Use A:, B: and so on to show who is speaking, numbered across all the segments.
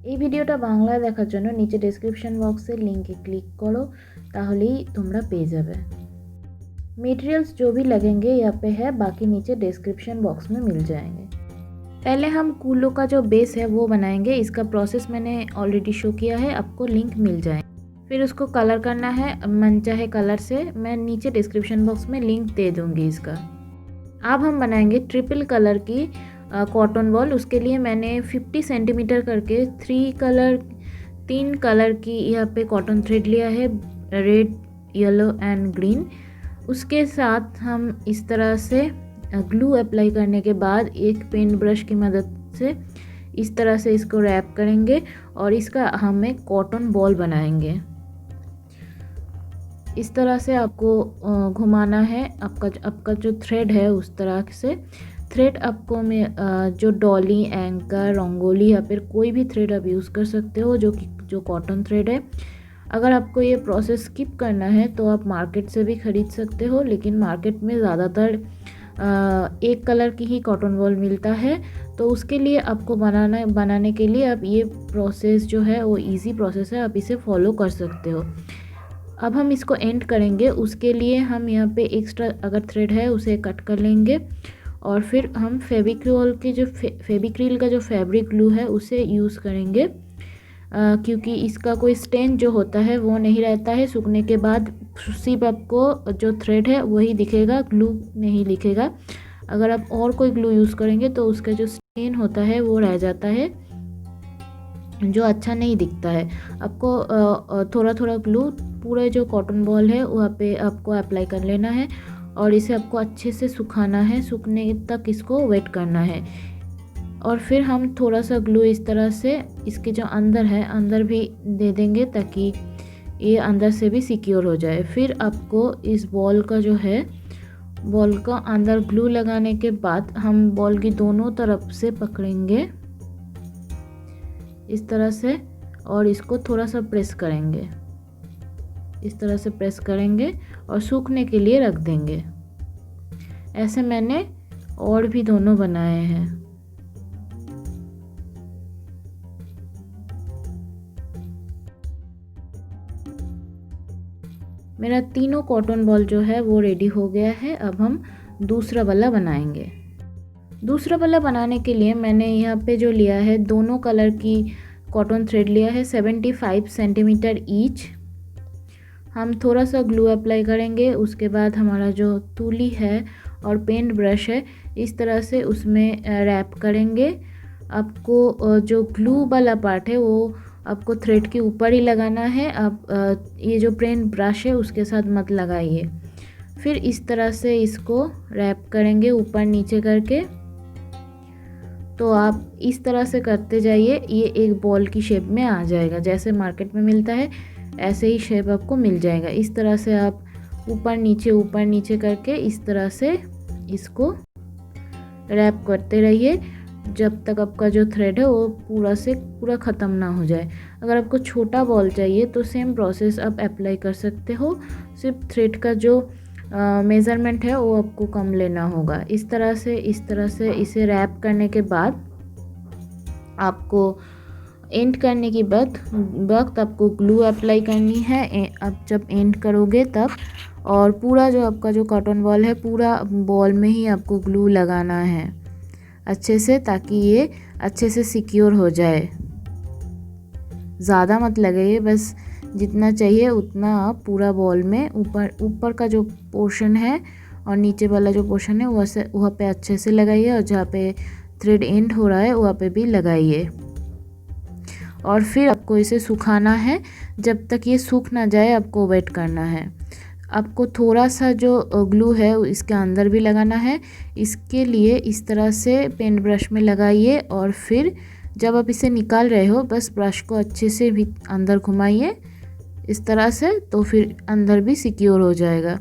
A: এই ভিডিওটা বাংলায় দেখার জন্য নিচে ডেসক্রিপশন বক্সের लिंके क्लिक करो ताहलेई তোমরা পেয়ে যাবে। मटेरियल्स जो भी लगेंगे यहाँ पे है, बाकी नीचे डिस्क्रिप्शन बॉक्स में मिल जाएंगे। पहले हम कूलो का जो बेस है वो बनाएंगे। इसका प्रोसेस मैंने ऑलरेडी शो किया है, आपको लिंक मिल जाए। फिर उसको कलर करना है मनचाहे कलर से, मैं नीचे डिस्क्रिप्शन बॉक्स में लिंक दे दूँगी इसका। अब हम बनाएंगे ट्रिपल कलर की कॉटन बॉल। उसके लिए मैंने 50 सेंटीमीटर करके 3 कलर की यहाँ पे कॉटन थ्रेड लिया है, रेड, येलो एंड ग्रीन। उसके साथ हम इस तरह से ग्लू अप्लाई करने के बाद एक पेंट ब्रश की मदद से इस तरह से इसको रैप करेंगे और इसका हम एक कॉटन बॉल बनाएंगे। इस तरह से आपको घुमाना है। आपका जो थ्रेड है उस तरह से थ्रेड आपको में जो डॉली, एंकर, रंगोली या फिर कोई भी थ्रेड आप यूज़ कर सकते हो जो कॉटन थ्रेड है। अगर आपको ये प्रोसेस स्किप करना है तो आप मार्केट से भी ख़रीद सकते हो, लेकिन मार्केट में ज़्यादातर एक कलर की ही कॉटन बॉल मिलता है। तो उसके लिए आपको बनाने के लिए आप ये प्रोसेस जो है वो इजी प्रोसेस है, आप इसे फॉलो कर सकते हो। अब हम इसको एंड करेंगे। उसके लिए हम यहाँ पे एक्स्ट्रा अगर थ्रेड है उसे कट कर लेंगे और फिर हम फेविक्रिल का जो फैब्रिक ग्लू है उसे यूज़ करेंगे, क्योंकि इसका कोई स्टेन जो होता है वो नहीं रहता है। सूखने के बाद सिर्फ आपको जो थ्रेड है वही दिखेगा, ग्लू नहीं दिखेगा। अगर आप और कोई ग्लू यूज़ करेंगे तो उसका जो स्टेन होता है वो रह जाता है, जो अच्छा नहीं दिखता है। आपको थोड़ा थोड़ा ग्लू पूरा जो कॉटन बॉल है वहाँ पे आपको अप्लाई कर लेना है और इसे आपको अच्छे से सुखाना है, सूखने तक इसको वेट करना है। और फिर हम थोड़ा सा ग्लू इस तरह से इसके जो अंदर है अंदर भी दे देंगे ताकि ये अंदर से भी सिक्योर हो जाए। फिर आपको इस बॉल का जो है बॉल का अंदर ग्लू लगाने के बाद हम बॉल की दोनों तरफ से पकड़ेंगे इस तरह से और इसको थोड़ा सा प्रेस करेंगे। इस तरह से प्रेस करेंगे और सूखने के लिए रख देंगे। ऐसे मैंने और भी दोनों बनाए हैं। मेरा तीनों कॉटन बॉल जो है वो रेडी हो गया है। अब हम दूसरा वाला बनाएंगे। दूसरा वाला बनाने के लिए मैंने यहाँ पे जो लिया है दोनों कलर की कॉटन थ्रेड लिया है 75 सेंटीमीटर ईच। हम थोड़ा सा ग्लू अप्लाई करेंगे। उसके बाद हमारा जो तूली है और पेंट ब्रश है इस तरह से उसमें रैप करेंगे। आपको जो ग्लू वाला पार्ट है वो आपको थ्रेड के ऊपर ही लगाना है। आप ये जो पेंट ब्रश है उसके साथ मत लगाइए। फिर इस तरह से इसको रैप करेंगे ऊपर नीचे करके। तो आप इस तरह से करते जाइए, ये एक बॉल की शेप में आ जाएगा। जैसे मार्केट में मिलता है ऐसे ही शेप आपको मिल जाएगा। इस तरह से आप ऊपर नीचे करके इस तरह से इसको रैप करते रहिए जब तक आपका जो थ्रेड है वो पूरा ख़त्म ना हो जाए। अगर आपको छोटा बॉल चाहिए तो सेम प्रोसेस आप अप्लाई कर सकते हो, सिर्फ थ्रेड का जो मेज़रमेंट है वो आपको कम लेना होगा। इस तरह से इसे रैप करने के बाद आपको एंड करने के वक्त आपको ग्लू अप्लाई करनी है। आप जब एंड करोगे तब, और पूरा जो आपका जो कॉटन बॉल है पूरा बॉल में ही आपको ग्लू लगाना है अच्छे से, ताकि ये अच्छे से सिक्योर हो जाए। ज़्यादा मत लगाइए, बस जितना चाहिए उतना आप पूरा बॉल में ऊपर का जो पोर्शन है और नीचे वाला जो पोर्शन है वहाँ पे अच्छे से लगाइए और जहाँ पे थ्रेड एंड हो रहा है वहाँ पे भी लगाइए। और फिर आपको इसे सुखाना है। जब तक ये सूख ना जाए आपको वेट करना है। आपको थोड़ा सा जो ग्लू है इसके अंदर भी लगाना है। इसके लिए इस तरह से पेंट ब्रश में लगाइए और फिर जब आप इसे निकाल रहे हो बस ब्रश को अच्छे से भी अंदर घुमाइए इस तरह से, तो फिर अंदर भी सिक्योर हो जाएगा।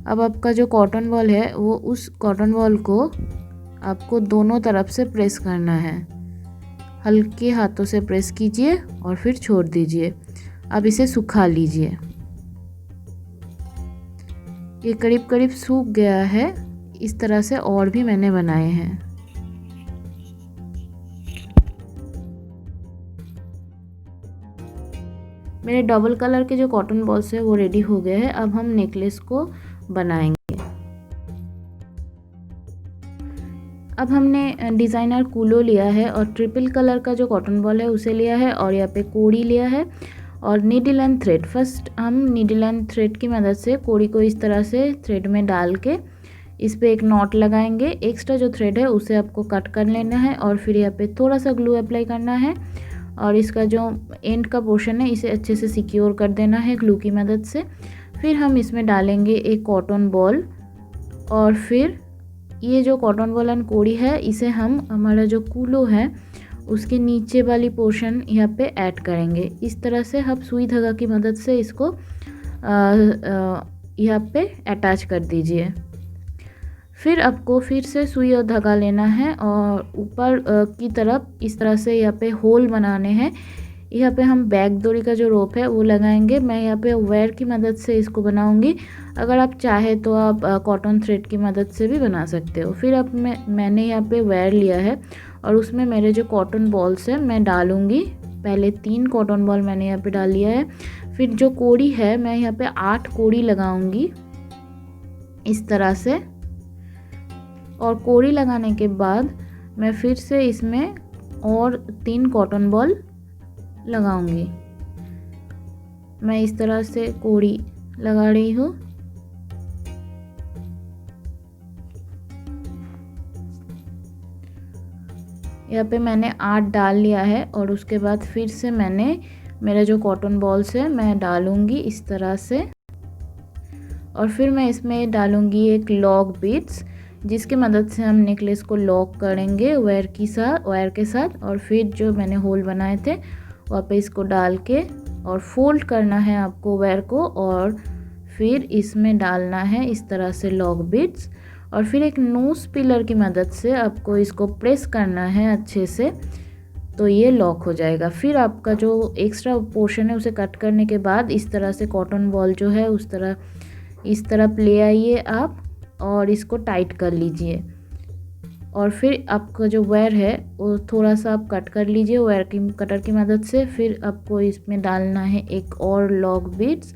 A: अब आपका जो कॉटन बॉल है वो उस कॉटन बॉल को आपको दोनों तरफ से प्रेस करना है। हल्के हाथों से प्रेस कीजिए और फिर छोड़ दीजिए। अब इसे सुखा लीजिए। ये करीब सूख गया है। इस तरह से और भी मैंने बनाए हैं। मेरे डबल कलर के जो कॉटन बॉल्स है वो रेडी हो गए हैं। अब हम नेकलेस को बनाएंगे। अब हमने डिज़ाइनर कूलो लिया है और ट्रिपल कलर का जो कॉटन बॉल है उसे लिया है और यहाँ पे कोड़ी लिया है और नीडल एंड थ्रेड। फर्स्ट हम नीडल एंड थ्रेड की मदद से कोड़ी को इस तरह से थ्रेड में डाल के इस पे एक नॉट लगाएंगे। एक्स्ट्रा जो थ्रेड है उसे आपको कट कर लेना है और फिर यहाँ पे थोड़ा सा ग्लू अप्लाई करना है और इसका जो एंड का पोर्शन है इसे अच्छे से सिक्योर कर देना है ग्लू की मदद से। फिर हम इसमें डालेंगे एक कॉटन बॉल और फिर ये जो कॉटन बॉल एंड कोड़ी है इसे हम हमारा जो कूलो है उसके नीचे वाली पोर्शन यहाँ पे ऐड करेंगे। इस तरह से हम सुई धागा की मदद से इसको यहाँ पे अटैच कर दीजिए। फिर आपको फिर से सुई और धागा लेना है और ऊपर की तरफ इस तरह से यहाँ पे होल बनाने हैं। यहाँ पे हम बैक डोरी का जो रोप है वो लगाएंगे। मैं यहाँ पे वायर की मदद से इसको बनाऊंगी। अगर आप चाहे तो आप कॉटन थ्रेड की मदद से भी बना सकते हो। फिर अब मैंने यहाँ पे वायर लिया है और उसमें मेरे जो कॉटन बॉल्स है मैं डालूँगी। पहले 3 कॉटन बॉल मैंने यहाँ पे डाल लिया है। फिर जो कोड़ी है मैं यहाँ पे 8 कोड़ी लगाऊंगी इस तरह से और कोड़ी लगाने के बाद मैं फिर से इसमें और 3 कॉटन बॉल लगाऊंगी। मैं इस तरह से कोड़ी लगा रही हूँ। यहाँ पे मैंने 8 डाल लिया है और उसके बाद फिर से मैंने मेरा जो कॉटन बॉल्स है मैं डालूंगी इस तरह से और फिर मैं इसमें डालूंगी एक लॉक बीट्स जिसकी मदद से हम नेकलेस को लॉक करेंगे वायर के साथ। और फिर जो मैंने होल बनाए थे वहाँ पे इसको डाल के और फोल्ड करना है आपको वायर को और फिर इसमें डालना है इस तरह से लॉक बीट्स और फिर एक नोज पिलर की मदद से आपको इसको प्रेस करना है अच्छे से तो ये लॉक हो जाएगा। फिर आपका जो एक्स्ट्रा पोर्शन है उसे कट करने के बाद इस तरह से कॉटन बॉल जो है इस तरफ ले आइए आप और इसको टाइट कर लीजिए और फिर आपका जो वायर है वो थोड़ा सा आप कट कर लीजिए वायर की कटर की मदद से। फिर आपको इसमें डालना है एक और लॉक बीट्स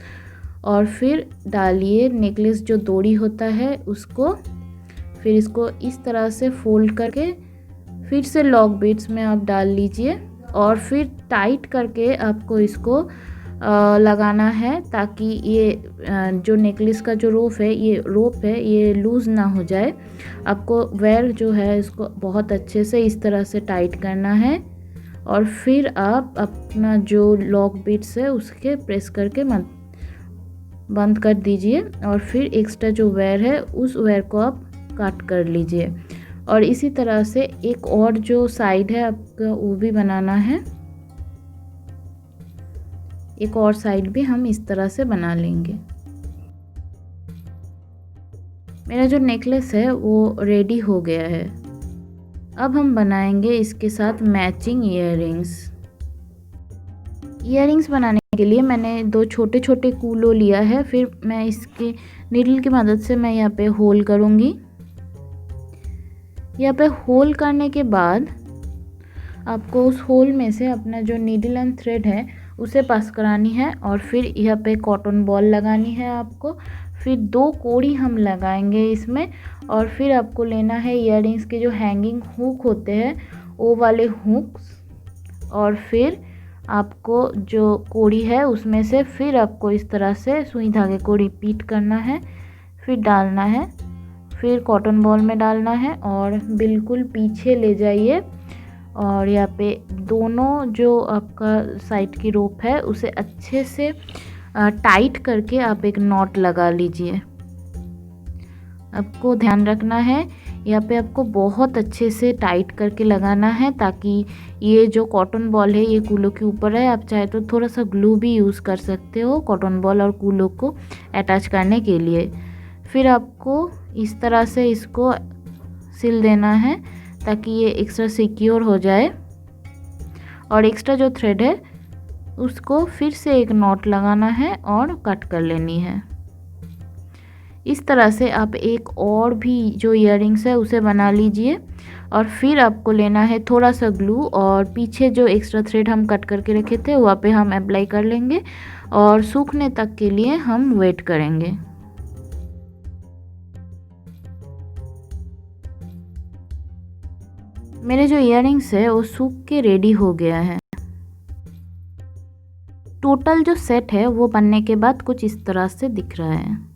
A: और फिर डालिए नेकलेस जो डोरी होता है उसको। फिर इसको इस तरह से फोल्ड करके फिर से लॉक बीट्स में आप डाल लीजिए और फिर टाइट करके आपको इसको लगाना है ताकि ये जो नेकलेस का जो रोप है ये लूज़ ना हो जाए। आपको वायर जो है इसको बहुत अच्छे से इस तरह से टाइट करना है और फिर आप अपना जो लॉक बीट्स है उसके प्रेस करके बंद कर दीजिए और फिर एक्स्ट्रा जो वायर है उस वायर को आप काट कर लीजिए। और इसी तरह से एक और जो साइड है आपका वो भी बनाना है। एक और साइड भी हम इस तरह से बना लेंगे। मेरा जो नेकलेस है वो रेडी हो गया है। अब हम बनाएंगे इसके साथ मैचिंग ईयरिंग्स बनाने के लिए मैंने 2 छोटे छोटे कूलो लिया है। फिर मैं इसके नीडल की मदद से मैं यहाँ पे होल करूँगी। यहाँ पे होल करने के बाद आपको उस होल में से अपना जो नीडल एंड थ्रेड है उसे पास करानी है और फिर यहाँ पे कॉटन बॉल लगानी है आपको। फिर 2 कोड़ी हम लगाएंगे इसमें और फिर आपको लेना है ईयरिंग्स के जो हैंगिंग हुक होते हैं वो वाले हुक्स और फिर आपको जो कोड़ी है उसमें से फिर आपको इस तरह से सुई धागे को रिपीट करना है फिर डालना है फिर कॉटन बॉल में डालना है और बिल्कुल पीछे ले जाइए और यहाँ पे दोनों जो आपका साइड की रोप है उसे अच्छे से टाइट करके आप एक नॉट लगा लीजिए। आपको ध्यान रखना है यहाँ पे आपको बहुत अच्छे से टाइट करके लगाना है ताकि ये जो कॉटन बॉल है ये कूलो के ऊपर है। आप चाहे तो थोड़ा सा ग्लू भी यूज़ कर सकते हो कॉटन बॉल और कूलो को अटैच करने के लिए। फिर आपको इस तरह से इसको सिल देना है ताकि ये एक्स्ट्रा सिक्योर हो जाए और एक्स्ट्रा जो थ्रेड है उसको फिर से एक नॉट लगाना है और कट कर लेनी है। इस तरह से आप एक और भी जो इयररिंग्स है उसे बना लीजिए और फिर आपको लेना है थोड़ा सा ग्लू और पीछे जो एक्स्ट्रा थ्रेड हम कट करके रखे थे वहाँ पे हम अप्लाई कर लेंगे और सूखने तक के लिए हम वेट करेंगे। मेरे जो इयररिंग्स है वो सूख के रेडी हो गया है। टोटल जो सेट है वो बनने के बाद कुछ इस तरह से दिख रहा है।